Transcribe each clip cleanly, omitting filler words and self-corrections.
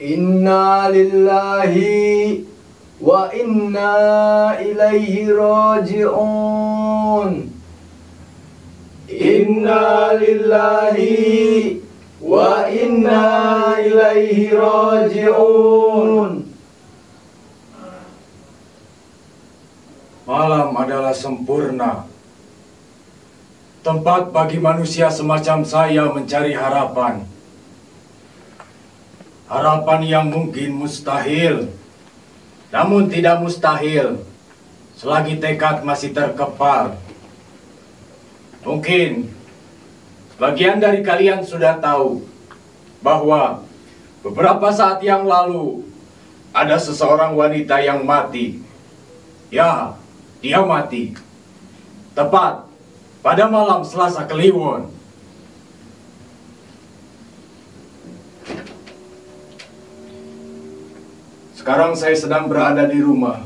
Inna lillahi wa inna ilaihi raji'un. Inna lillahi wa inna ilaihi raji'un. Malam adalah sempurna, tempat bagi manusia semacam saya mencari harapan. Harapan yang mungkin mustahil, namun tidak mustahil selagi tekad masih terkepal. Mungkin sebagian dari kalian sudah tahu bahwa beberapa saat yang lalu ada seseorang wanita yang mati. Ya, dia mati tepat pada malam Selasa Kliwon. Sekarang saya sedang berada di rumah.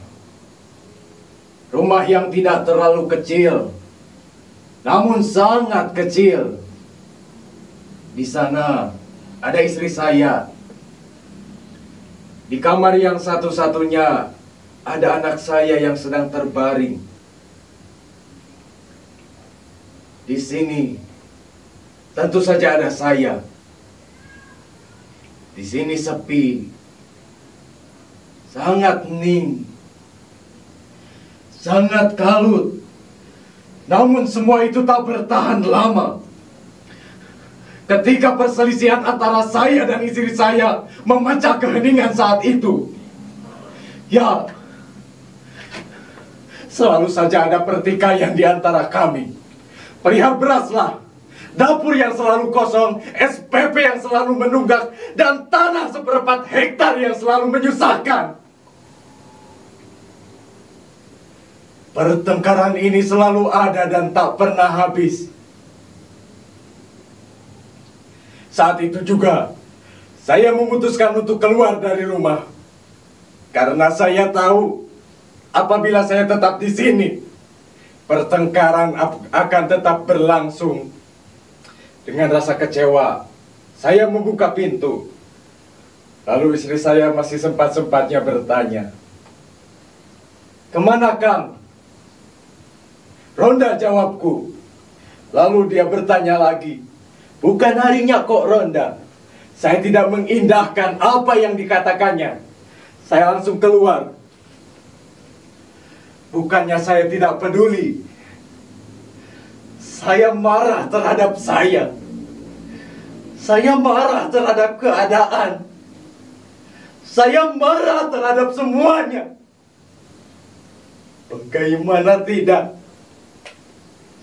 Rumah yang tidak terlalu kecil, namun sangat kecil. Di sana ada istri saya. Di kamar yang satu-satunya ada anak saya yang sedang terbaring. Di sini tentu saja ada saya. Di sini sepi. Sangat hening, sangat kalut. Namun semua itu tak bertahan lama. Ketika perselisihan antara saya dan istri saya memecah keheningan saat itu. Ya, selalu saja ada pertikaian di antara kami. Perihal beraslah, dapur yang selalu kosong, SPP yang selalu menunggak, dan tanah seperempat hektar yang selalu menyusahkan. Pertengkaran ini selalu ada dan tak pernah habis. Saat itu juga, saya memutuskan untuk keluar dari rumah. Karena saya tahu, apabila saya tetap di sini, pertengkaran akan tetap berlangsung. Dengan rasa kecewa, saya membuka pintu. Lalu istri saya masih sempat-sempatnya bertanya, "Kemana, Kang?" "Ronda," jawabku. Lalu dia bertanya lagi, "Bukan harinya kok ronda." Saya tidak mengindahkan apa yang dikatakannya. Saya langsung keluar. Bukannya saya tidak peduli. Saya marah terhadap saya. Saya marah terhadap keadaan. Saya marah terhadap semuanya. Bagaimana tidak?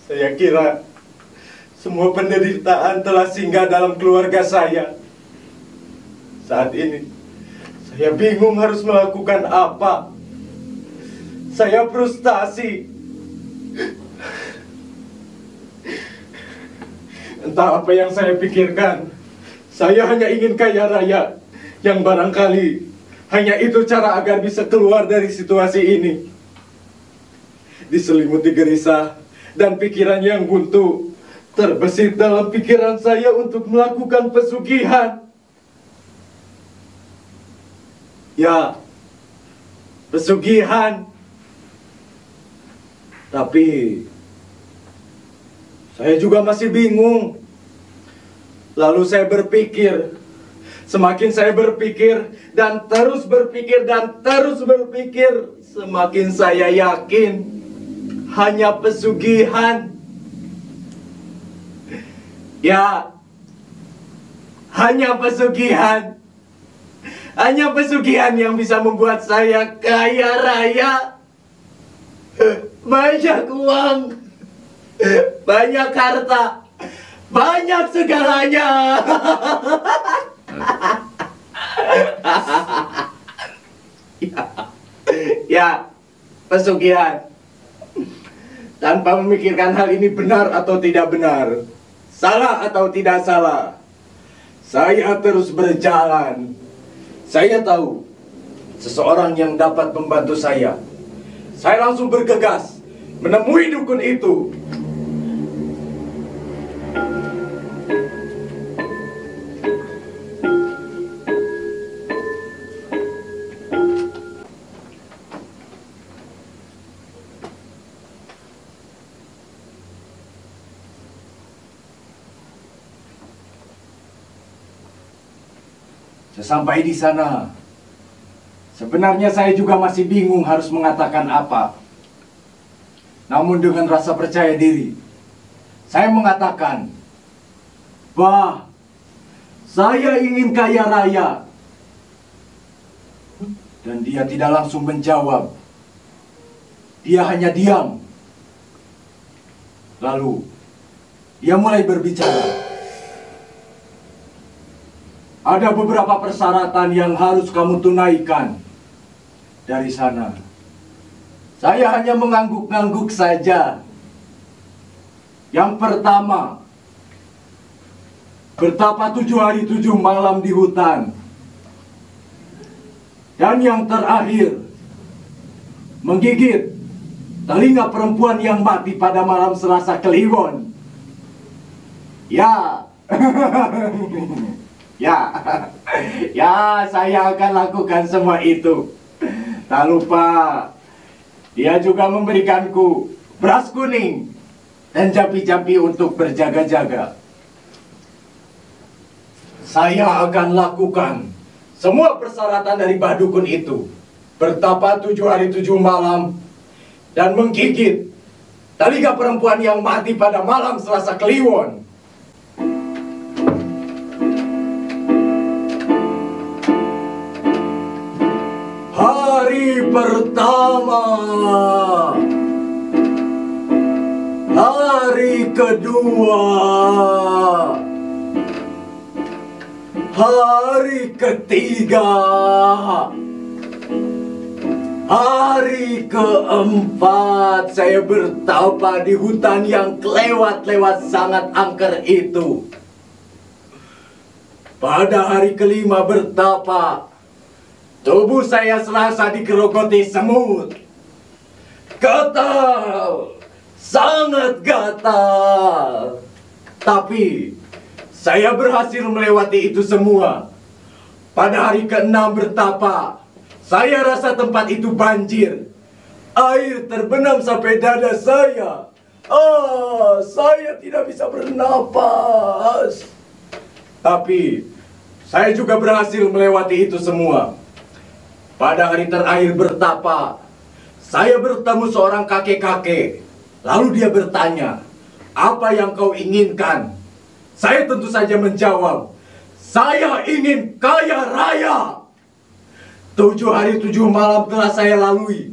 Saya kira semua penderitaan telah singgah dalam keluarga saya. Saat ini, saya bingung harus melakukan apa. Saya frustasi. Entah apa yang saya pikirkan. Saya hanya ingin kaya raya, yang barangkali hanya itu cara agar bisa keluar dari situasi ini. Diselimuti gelisah dan pikiran yang buntu, terbesit dalam pikiran saya untuk melakukan pesugihan. Ya, pesugihan. Tapi saya juga masih bingung. Lalu saya berpikir, semakin saya berpikir dan terus berpikir dan terus berpikir, semakin saya yakin hanya pesugihan. Ya, hanya pesugihan. Hanya pesugihan yang bisa membuat saya kaya raya. Banyak uang, banyak harta, banyak segalanya. Ya, pesugihan. Tanpa memikirkan hal ini benar atau tidak benar, salah atau tidak salah, saya terus berjalan. Saya tahu seseorang yang dapat membantu saya. Saya langsung bergegas menemui dukun itu. Sesampai di sana, sebenarnya saya juga masih bingung harus mengatakan apa. Namun dengan rasa percaya diri, saya mengatakan, "Bah, saya ingin kaya raya." Dan dia tidak langsung menjawab. Dia hanya diam. Lalu, dia mulai berbicara. Ada beberapa persyaratan yang harus kamu tunaikan. Dari sana, saya hanya mengangguk-ngangguk saja. Yang pertama, bertapa 7 hari 7 malam di hutan. Dan yang terakhir, menggigit telinga perempuan yang mati pada malam Selasa Kliwon. Ya. Ya, saya akan lakukan semua itu. Tak lupa, dia juga memberikanku beras kuning dan jampi-jampi untuk berjaga-jaga. Saya akan lakukan semua persyaratan dari Mbah Dukun itu. Bertapa 7 hari 7 malam dan menggigit telinga perempuan yang mati pada malam Selasa Kliwon. Hari pertama, hari kedua, hari ketiga, hari keempat, saya bertapa di hutan yang kelewat-lewat sangat angker itu. Pada hari kelima bertapa, tubuh saya serasa digerogoti semut. Gatal, sangat gatal. Tapi saya berhasil melewati itu semua. Pada hari ke-6 bertapa, saya rasa tempat itu banjir. Air terbenam sampai dada saya. Saya tidak bisa bernapas. Tapi saya juga berhasil melewati itu semua. Pada hari terakhir bertapa, saya bertemu seorang kakek-kakek. Lalu dia bertanya, "Apa yang kau inginkan?" Saya tentu saja menjawab, "Saya ingin kaya raya." 7 hari 7 malam telah saya lalui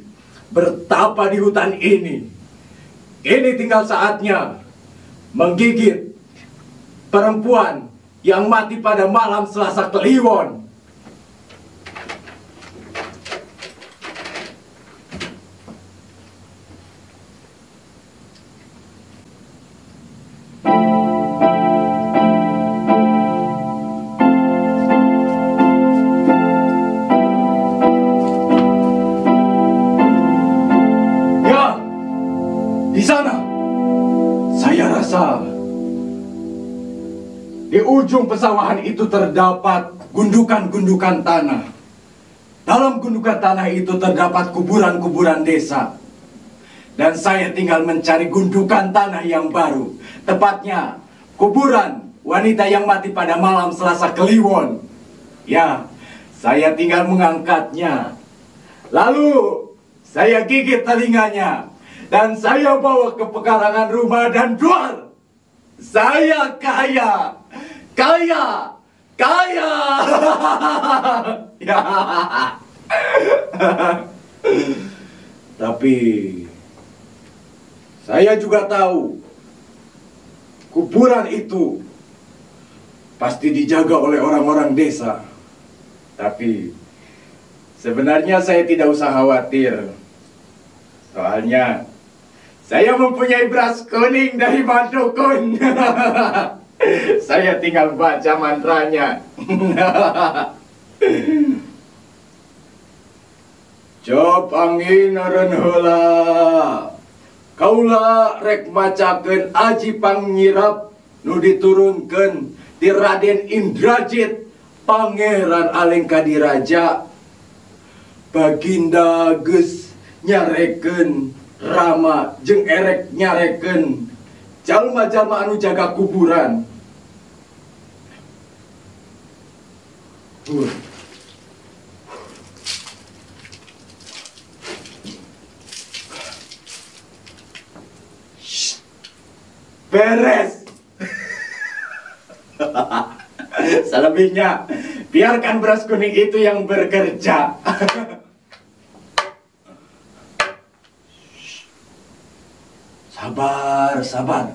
bertapa di hutan ini. Kini tinggal saatnya menggigit perempuan yang mati pada malam Selasa Kliwon. Di ujung pesawahan itu terdapat gundukan-gundukan tanah. Dalam gundukan tanah itu terdapat kuburan-kuburan desa. Dan saya tinggal mencari gundukan tanah yang baru. Tepatnya, kuburan wanita yang mati pada malam Selasa Kliwon. Ya, saya tinggal mengangkatnya. Lalu, saya gigit telinganya. Dan saya bawa ke pekarangan rumah dan jual. Saya kaya. Kaya. Ya. Tapi saya juga tahu kuburan itu pasti dijaga oleh orang-orang desa. Tapi sebenarnya saya tidak usah khawatir. Soalnya Saya mempunyai beras kuning dari Madukun. Saya tinggal baca mantranya. Jop angin aren heula. Kaula rek macakeun aji pangnirap nu diturunkeun ti Raden Indrajit Pangeran Alengkadiraja. Baginda geus nyarekeun Rama jeung erek nyarekeun jalma-jalma anu jaga kuburan. Beres. Selebihnya biarkan beras kuning itu yang bekerja. Sabar, sabar.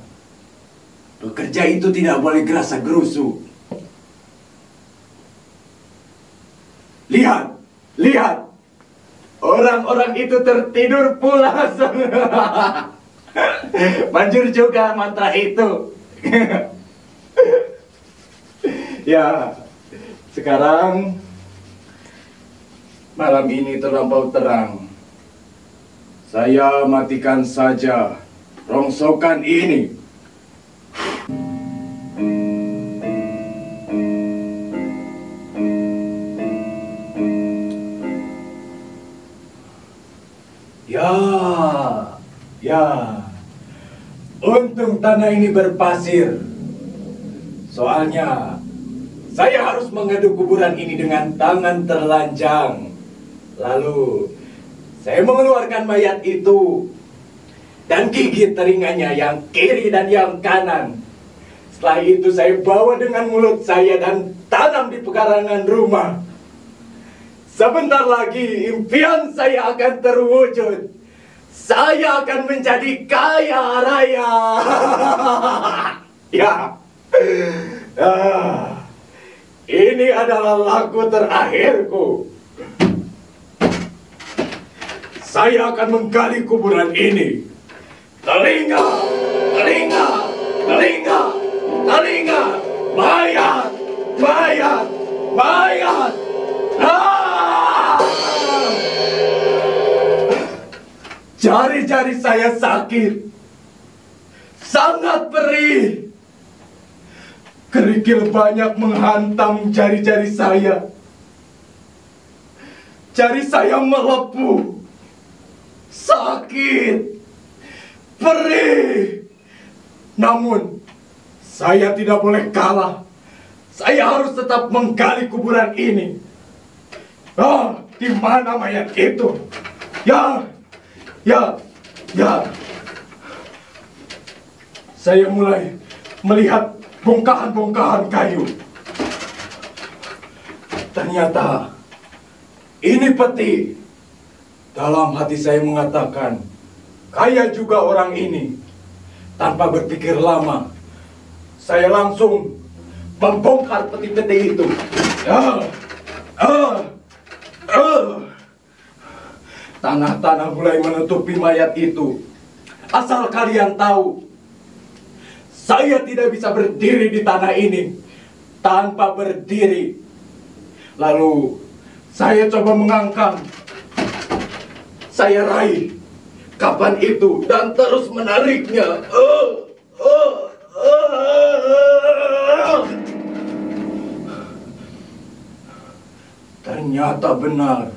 Bekerja itu tidak boleh gerasa gerusu. Lihat, lihat. Orang-orang itu tertidur pulas. Manjur juga mantra itu. Ya, sekarang malam ini terlampau terang. Saya matikan saja rongsokan ini. Ya. Untung tanah ini berpasir. Soalnya saya harus mengaduk kuburan ini dengan tangan terlanjang. Lalu saya mengeluarkan mayat itu dan gigit telinganya yang kiri dan yang kanan. Setelah itu saya bawa dengan mulut saya dan tanam di pekarangan rumah. Sebentar lagi impian saya akan terwujud. Saya akan menjadi kaya raya. Ya. Ini adalah lagu terakhirku. Saya akan menggali kuburan ini. Telinga, telinga, telinga, telinga, mayat, mayat, mayat. Jari-jari saya sakit, sangat perih. Kerikil banyak menghantam jari-jari saya. Jari saya melepuh, sakit, perih. Namun, saya tidak boleh kalah. Saya harus tetap menggali kuburan ini. Di mana mayat itu? Ya. Saya mulai melihat bongkahan-bongkahan kayu. Ternyata ini peti. Dalam hati saya mengatakan, kaya juga orang ini. Tanpa berpikir lama, saya langsung membongkar peti-peti itu. Tanah-tanah mulai menutupi mayat itu. Asal kalian tahu, saya tidak bisa berdiri di tanah ini tanpa berdiri. Lalu saya coba mengangkat. Saya raih kapan itu dan terus menariknya. Ternyata benar.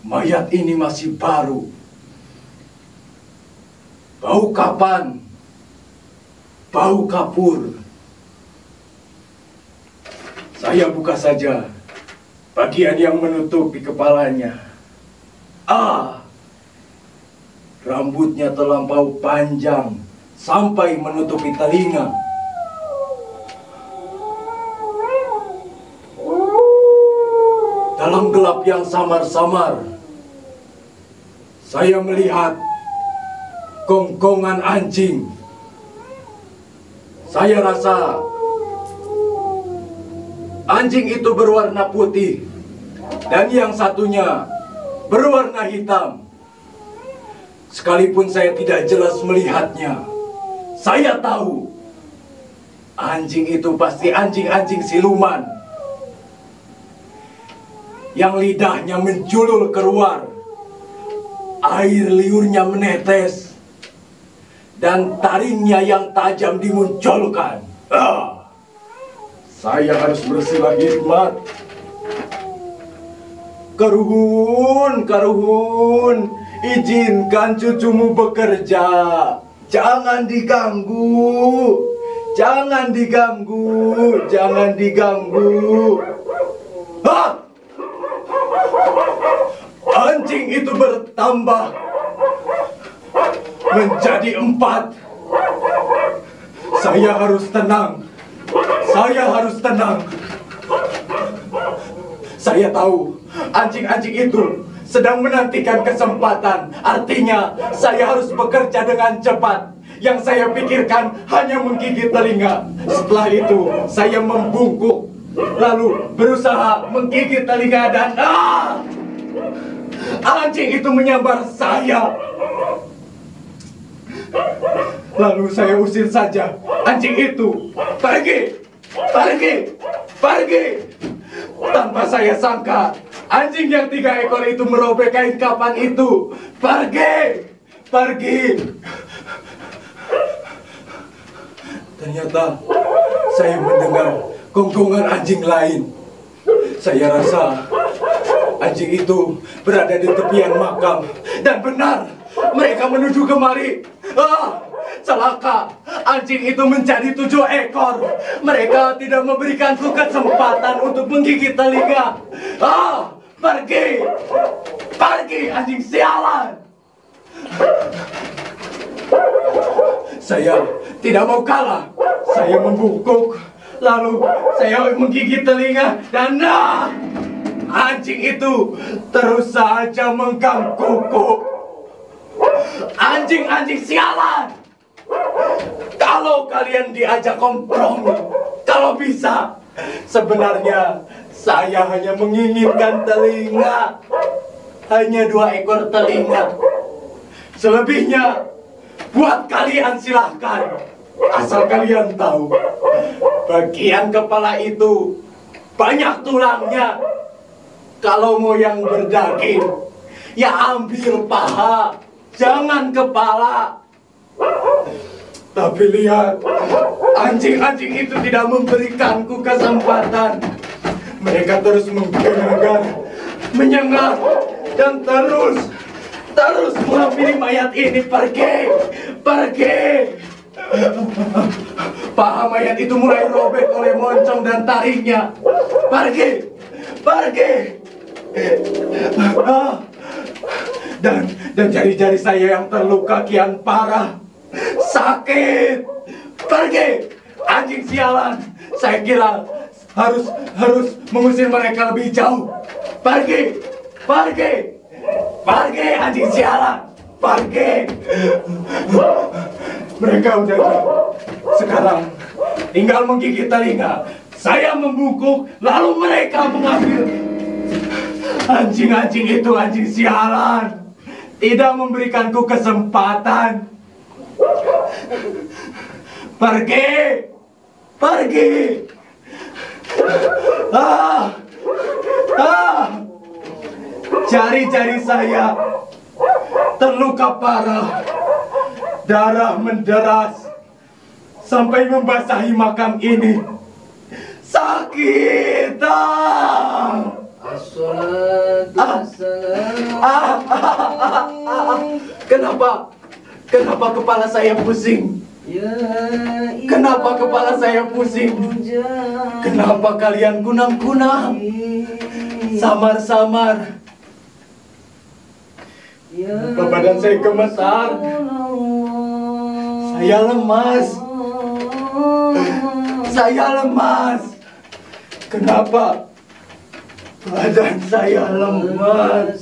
Mayat ini masih baru. Bau kapan? Bau kapur. Saya buka saja bagian yang menutupi kepalanya. Rambutnya terlampau panjang sampai menutupi telinga. Dalam gelap yang samar-samar, saya melihat gonggongan anjing. Saya rasa anjing itu berwarna putih dan yang satunya berwarna hitam. Sekalipun saya tidak jelas melihatnya, saya tahu anjing itu pasti anjing-anjing siluman yang lidahnya menjulur keluar, air liurnya menetes, dan taringnya yang tajam dimunculkan. Saya harus bersilah hikmat. Karuhun, Karuhun, izinkan cucumu bekerja. Jangan diganggu, jangan diganggu, jangan diganggu. Anjing itu bertambah menjadi 4. Saya harus tenang. Saya harus tenang. Saya tahu anjing-anjing itu sedang menantikan kesempatan. Artinya saya harus bekerja dengan cepat. Yang saya pikirkan hanya menggigit telinga. Setelah itu saya membungkuk, lalu berusaha menggigit telinga dan anjing itu menyambar saya. Lalu saya usir saja anjing itu. Pergi, pergi, pergi. Tanpa saya sangka, anjing yang 3 ekor itu merobek kain kafan itu. Pergi, pergi. Ternyata saya mendengar gonggongan anjing lain. Saya rasa anjing itu berada di tepian makam. Dan benar, mereka menuju kemari. Celaka, anjing itu menjadi 7 ekor. Mereka tidak memberikanku kesempatan untuk menggigit telinga. Pergi, pergi anjing sialan. Saya tidak mau kalah. Saya membungkuk, lalu saya menggigit telinga dan anjing itu terus saja menggangguku. Anjing-anjing sialan. Kalau kalian diajak kompromi, kalau bisa, sebenarnya saya hanya menginginkan telinga. Hanya 2 ekor telinga. Selebihnya buat kalian silahkan. Asal kalian tahu, bagian kepala itu banyak tulangnya. Kalau mau yang berdaging, ya ambil paha, jangan kepala. Tapi lihat, anjing-anjing itu tidak memberikanku kesempatan. Mereka terus menggegar, menyengat, dan terus menghampiri mayat ini. Pergi, pergi. Paha mayat itu mulai robek oleh moncong dan taringnya. Pergi, pergi. Dan jari-jari saya yang terluka kian parah. Sakit. Pergi, anjing sialan. Saya kira harus mengusir mereka lebih jauh. Pergi, pergi, pergi anjing sialan. Pergi. Mereka udah jauh. Sekarang tinggal menggigit telinga. Saya membungkuk, lalu mereka mengambil. Anjing-anjing itu anjing sialan. Tidak memberikanku kesempatan. Pergi, pergi. Jari-jari saya terluka parah. Darah menderas sampai membasahi makam ini. Sakit. Kenapa kepala saya pusing? Kenapa kepala saya pusing? Kenapa kalian kunang-kunang? Samar-samar. Badan saya gemetar. Saya lemas. Saya lemas. Kenapa badan saya lemas?